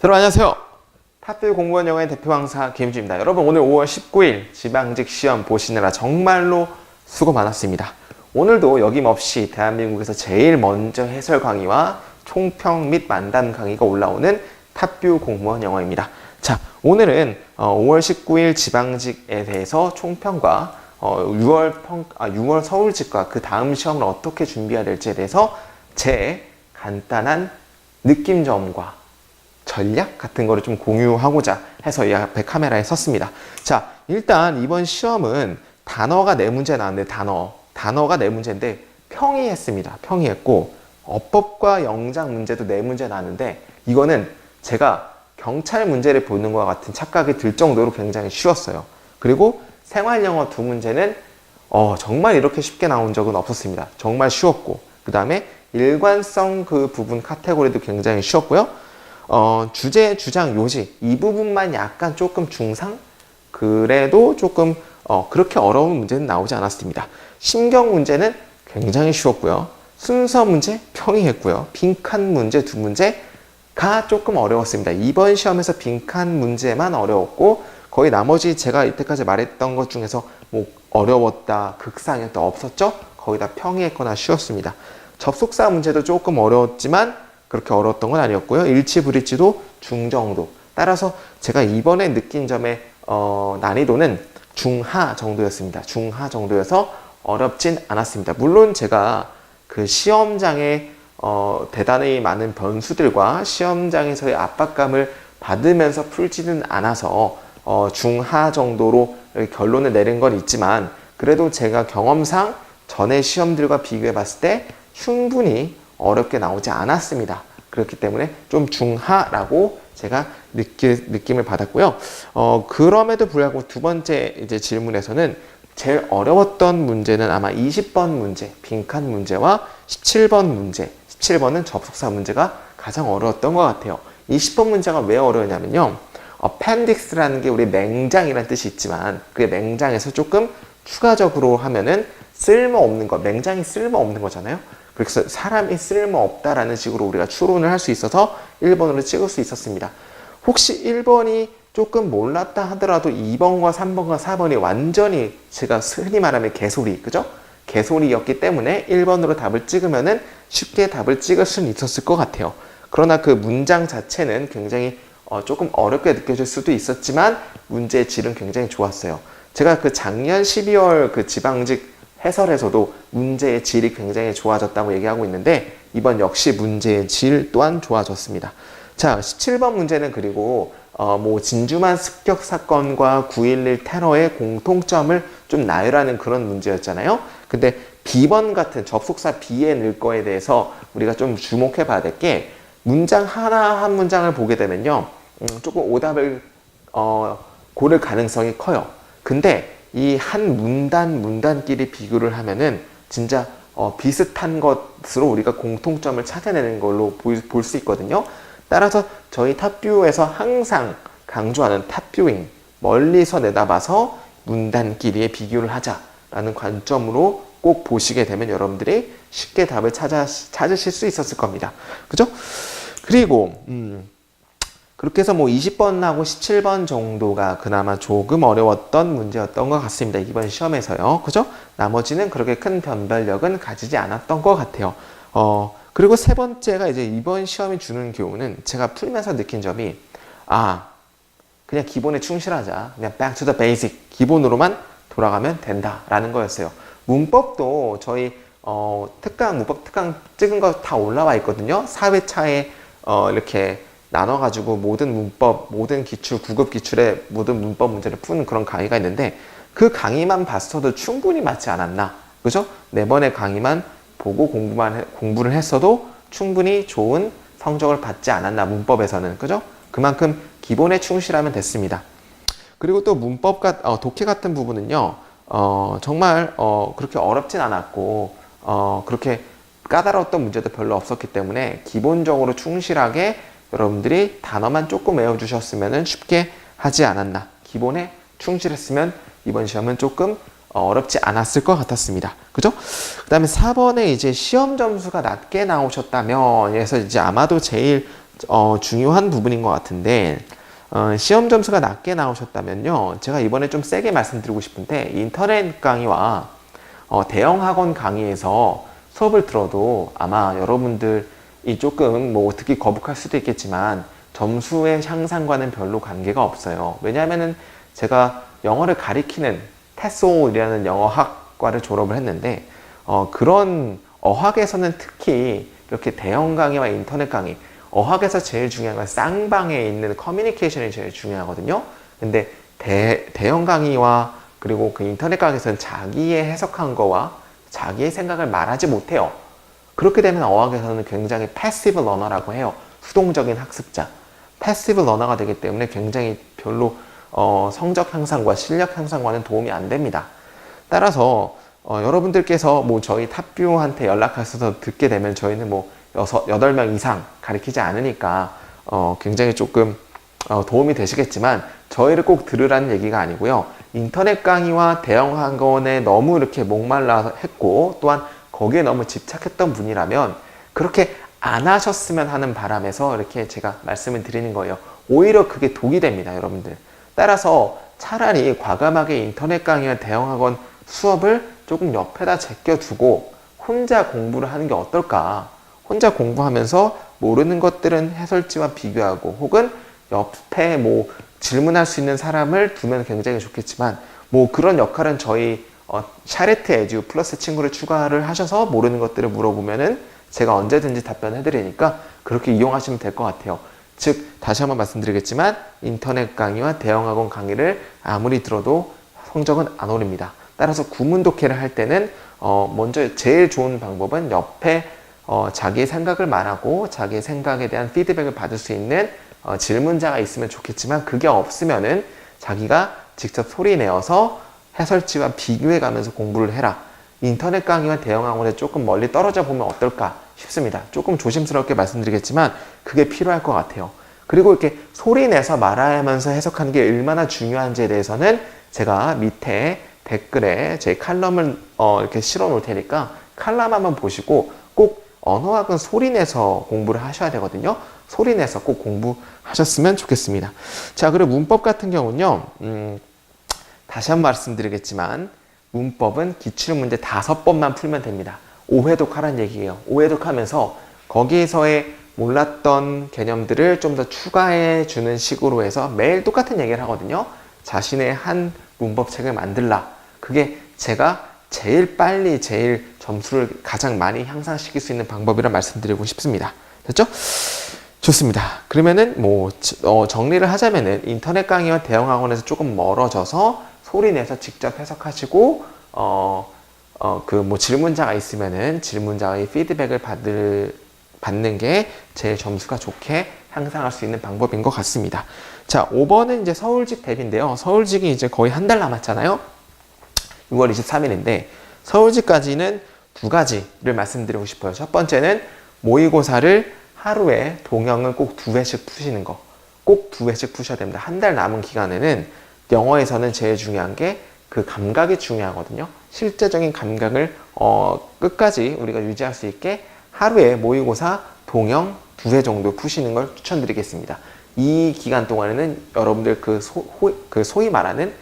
여러분 안녕하세요. 탑뷰 공무원 영어의 대표 강사 김주입니다. 여러분 오늘 5월 19일 지방직 시험 보시느라 정말로 수고 많았습니다. 오늘도 여김없이 대한민국에서 제일 먼저 해설 강의와 총평 및 만담 강의가 올라오는 탑뷰 공무원 영어입니다. 자, 오늘은 5월 19일 지방직에 대해서 총평과 6월 서울직과 그 다음 시험을 어떻게 준비해야 될지에 대해서 제 간단한 느낌점과 전략 같은 거를 좀 공유하고자 해서 이 앞에 카메라에 섰습니다. 자, 일단 이번 시험은 단어가 4문제 나왔는데 단어가 4문제인데 평이했습니다. 평이했고 어법과 영작 문제도 4문제 나왔는데 이거는 제가 경찰 문제를 보는 것과 같은 착각이 들 정도로 굉장히 쉬웠어요. 그리고 생활영어 2문제는 정말 이렇게 쉽게 나온 적은 없었습니다. 정말 쉬웠고 그 다음에 일관성 그 부분 카테고리도 굉장히 쉬웠고요. 주제, 주장, 요지 이 부분만 약간 조금 중상? 그래도 조금 그렇게 어려운 문제는 나오지 않았습니다. 심경 문제는 굉장히 쉬웠고요. 순서 문제 평이했고요. 빈칸 문제 2문제가 조금 어려웠습니다. 이번 시험에서 빈칸 문제만 어려웠고 거의 나머지 제가 이때까지 말했던 것 중에서 뭐 어려웠다, 극상이었다 없었죠? 거의 다 평이했거나 쉬웠습니다. 접속사 문제도 조금 어려웠지만 그렇게 어려웠던 건 아니었고요. 일치, 불일치도 중정도. 따라서 제가 이번에 느낀 점의 난이도는 중하 정도였습니다. 중하 정도여서 어렵진 않았습니다. 물론 제가 그 시험장에 대단히 많은 변수들과 시험장에서의 압박감을 받으면서 풀지는 않아서 중하 정도로 결론을 내린 건 있지만 그래도 제가 경험상 전의 시험들과 비교해 봤을 때 충분히 어렵게 나오지 않았습니다. 그렇기 때문에 좀 중하라고 제가 느낌을 받았고요. 그럼에도 불구하고 두 번째 이제 질문에서는 제일 어려웠던 문제는 아마 20번 문제, 빈칸 문제와 17번 문제, 17번은 접속사 문제가 가장 어려웠던 것 같아요. 20번 문제가 왜 어려웠냐면요. appendix라는 게 우리 맹장이라는 뜻이 있지만 그 맹장에서 조금 추가적으로 하면은 쓸모없는 거, 맹장이 쓸모없는 거잖아요. 그래서 사람이 쓸모없다라는 식으로 우리가 추론을 할 수 있어서 1번으로 찍을 수 있었습니다. 혹시 1번이 조금 몰랐다 하더라도 2번과 3번과 4번이 완전히 제가 흔히 말하면 개소리, 그죠? 개소리였기 때문에 1번으로 답을 찍으면은 쉽게 답을 찍을 수는 있었을 것 같아요. 그러나 그 문장 자체는 굉장히 조금 어렵게 느껴질 수도 있었지만 문제의 질은 굉장히 좋았어요. 제가 그 작년 12월 그 지방직 해설에서도 문제의 질이 굉장히 좋아졌다고 얘기하고 있는데 이번 역시 문제의 질 또한 좋아졌습니다. 자, 17번 문제는 그리고 뭐 진주만 습격 사건과 9.11 테러의 공통점을 좀 나열하는 그런 문제였잖아요. 근데 B번 같은 접속사 B에 넣을 거에 대해서 우리가 좀 주목해 봐야 될 게 문장 하나 한 문장을 보게 되면요. 조금 오답을 고를 가능성이 커요. 근데 이 한 문단끼리 비교를 하면은 진짜 비슷한 것으로 우리가 공통점을 찾아내는 걸로 볼 수 있거든요. 따라서 저희 탑뷰에서 항상 강조하는 탑뷰잉, 멀리서 내다봐서 문단끼리의 비교를 하자라는 관점으로 꼭 보시게 되면 여러분들이 쉽게 답을 찾으실 수 있었을 겁니다. 그죠? 그리고 그렇게 해서 뭐 20번하고 17번 정도가 그나마 조금 어려웠던 문제였던 것 같습니다. 이번 시험에서요. 그죠? 나머지는 그렇게 큰 변별력은 가지지 않았던 것 같아요. 그리고 세 번째가 이제 이번 시험이 주는 교훈은 제가 풀면서 느낀 점이 그냥 기본에 충실하자. 그냥 back to the basic. 기본으로만 돌아가면 된다라는 거였어요. 문법도 저희 문법 특강 찍은 거 다 올라와 있거든요. 4회차에 이렇게 나눠가지고 모든 문법, 모든 기출, 9급 기출의 모든 문법 문제를 푸는 그런 강의가 있는데 그 강의만 봤어도 충분히 맞지 않았나? 그죠? 4번의 강의만 보고 공부를 했어도 충분히 좋은 성적을 받지 않았나? 문법에서는. 그죠? 그만큼 기본에 충실하면 됐습니다. 그리고 또 문법 독해 같은 부분은요. 정말 그렇게 어렵진 않았고 그렇게 까다로웠던 문제도 별로 없었기 때문에 기본적으로 충실하게 여러분들이 단어만 조금 외워주셨으면 쉽게 하지 않았나. 기본에 충실했으면 이번 시험은 조금 어렵지 않았을 것 같았습니다. 그죠? 그 다음에 4번에 이제 시험 점수가 낮게 나오셨다면, 그래서 이제 아마도 제일 중요한 부분인 것 같은데, 시험 점수가 낮게 나오셨다면요, 제가 이번에 좀 세게 말씀드리고 싶은데, 인터넷 강의와 대형 학원 강의에서 수업을 들어도 아마 여러분들이 조금 뭐 특히 거북할 수도 있겠지만 점수의 향상과는 별로 관계가 없어요. 왜냐하면은 제가 영어를 가리키는 테솔이라는 영어학과를 졸업을 했는데, 그런 어학에서는 특히 이렇게 대형 강의와 인터넷 강의, 어학에서 제일 중요한 건 쌍방에 있는 커뮤니케이션이 제일 중요하거든요. 근데 대형 강의와 그리고 그 인터넷 강의에서는 자기의 해석한 거와 자기의 생각을 말하지 못해요. 그렇게 되면 어학에서는 굉장히 패시브 러너라고 해요. 수동적인 학습자. 패시브 러너가 되기 때문에 굉장히 별로 성적 향상과 실력 향상과는 도움이 안 됩니다. 따라서 여러분들께서 뭐 저희 탑뷰한테 연락하셔서 듣게 되면 저희는 뭐 8명 이상 가르치지 않으니까 굉장히 조금 도움이 되시겠지만 저희를 꼭 들으라는 얘기가 아니고요. 인터넷 강의와 대형 학원에 너무 이렇게 목말라 했고 또한 거기에 너무 집착했던 분이라면 그렇게 안 하셨으면 하는 바람에서 이렇게 제가 말씀을 드리는 거예요. 오히려 그게 독이 됩니다, 여러분들. 따라서 차라리 과감하게 인터넷 강의와 대형 학원 수업을 조금 옆에다 제껴두고 혼자 공부를 하는 게 어떨까? 혼자 공부하면서 모르는 것들은 해설지와 비교하고 혹은 옆에 뭐 질문할 수 있는 사람을 두면 굉장히 좋겠지만 뭐 그런 역할은 저희 샤레트 에듀 플러스 친구를 추가를 하셔서 모르는 것들을 물어보면은 제가 언제든지 답변해 드리니까 그렇게 이용하시면 될 것 같아요. 즉 다시 한번 말씀드리겠지만 인터넷 강의와 대형 학원 강의를 아무리 들어도 성적은 안 오릅니다. 따라서 구문 독해를 할 때는 먼저 제일 좋은 방법은 옆에 자기의 생각을 말하고 자기의 생각에 대한 피드백을 받을 수 있는 질문자가 있으면 좋겠지만 그게 없으면은 자기가 직접 소리 내어서 해설지와 비교해 가면서 공부를 해라. 인터넷 강의와 대형 학원에 조금 멀리 떨어져 보면 어떨까 싶습니다. 조금 조심스럽게 말씀드리겠지만 그게 필요할 것 같아요. 그리고 이렇게 소리 내서 말하면서 해석하는 게 얼마나 중요한지에 대해서는 제가 밑에 댓글에 제 칼럼을 이렇게 실어 놓을 테니까 칼럼 한번 보시고 꼭 언어학은 소리 내서 공부를 하셔야 되거든요. 소리 내서 꼭 공부하셨으면 좋겠습니다. 자, 그리고 문법 같은 경우는요, 다시 한번 말씀드리겠지만, 문법은 기출문제 5번만 풀면 됩니다. 오해독하라는 얘기예요. 오해독하면서 거기에서의 몰랐던 개념들을 좀 더 추가해 주는 식으로 해서 매일 똑같은 얘기를 하거든요. 자신의 한 문법책을 만들라. 그게 제가 제일 빨리 제일 점수를 가장 많이 향상시킬 수 있는 방법이라 말씀드리고 싶습니다. 됐죠? 좋습니다. 그러면은 뭐 정리를 하자면은 인터넷 강의와 대형 학원에서 조금 멀어져서 소리 내서 직접 해석하시고 그 뭐 질문자가 있으면은 질문자의 피드백을 받는 게 제일 점수가 좋게 향상할 수 있는 방법인 것 같습니다. 자, 5번은 이제 서울직 대비인데요. 서울직이 이제 거의 한 달 남았잖아요. 6월 23일인데 서울직까지는 2가지를 말씀드리고 싶어요. 첫 번째는 모의고사를 하루에 동영을 꼭 2회씩 푸시는 거. 꼭 2회씩 푸셔야 됩니다. 한 달 남은 기간에는 영어에서는 제일 중요한 게 그 감각이 중요하거든요. 실제적인 감각을 끝까지 우리가 유지할 수 있게 하루에 모의고사 동영 2회 정도 푸시는 걸 추천드리겠습니다. 이 기간 동안에는 여러분들 소위 말하는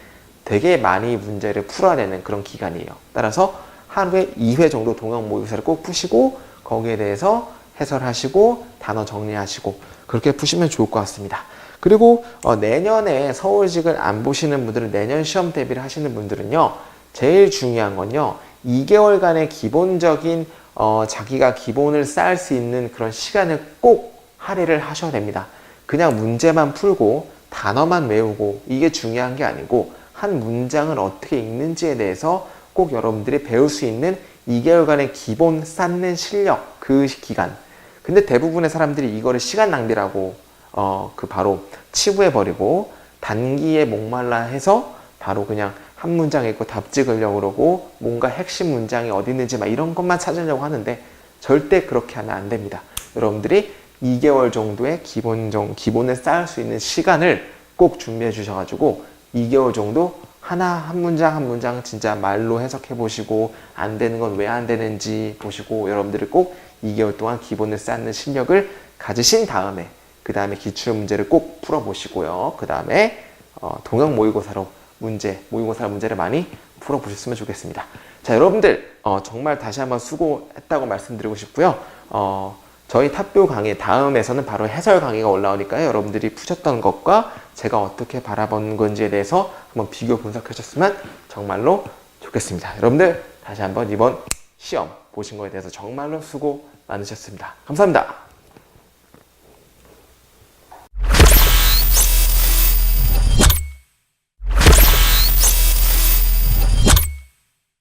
되게 많이 문제를 풀어야 되는 그런 기간이에요. 따라서 하루에 2회 정도 동영 모의고사를 꼭 푸시고 거기에 대해서 해설하시고 단어 정리하시고 그렇게 푸시면 좋을 것 같습니다. 그리고 내년에 서울직을 안 보시는 분들은 내년 시험 대비를 하시는 분들은요. 제일 중요한 건요. 2개월간의 기본적인 자기가 기본을 쌓을 수 있는 그런 시간을 꼭 할애를 하셔야 됩니다. 그냥 문제만 풀고 단어만 외우고 이게 중요한 게 아니고 한 문장을 어떻게 읽는지에 대해서 꼭 여러분들이 배울 수 있는 2개월간의 기본 쌓는 실력, 그 기간. 근데 대부분의 사람들이 이거를 시간 낭비라고 바로 치부해버리고 단기에 목말라 해서 바로 그냥 한 문장 읽고 답 찍으려고 그러고 뭔가 핵심 문장이 어디 있는지 막 이런 것만 찾으려고 하는데 절대 그렇게 하면 안 됩니다. 여러분들이 2개월 정도의 기본을 쌓을 수 있는 시간을 꼭 준비해 주셔가지고 2개월 정도 한 문장 한 문장 진짜 말로 해석해 보시고 안 되는 건 왜 안 되는지 보시고 여러분들이 꼭 2개월 동안 기본을 쌓는 실력을 가지신 다음에 그 다음에 기출문제를 꼭 풀어보시고요. 그 다음에 동영 모의고사로 모의고사 문제를 많이 풀어보셨으면 좋겠습니다. 자, 여러분들 정말 다시 한번 수고했다고 말씀드리고 싶고요. 저희 탑뷰 강의 다음에서는 바로 해설 강의가 올라오니까요. 여러분들이 푸셨던 것과 제가 어떻게 바라본 건지에 대해서 한번 비교 분석하셨으면 정말로 좋겠습니다. 여러분들 다시 한번 이번 시험 보신 거에 대해서 정말로 수고 많으셨습니다. 감사합니다.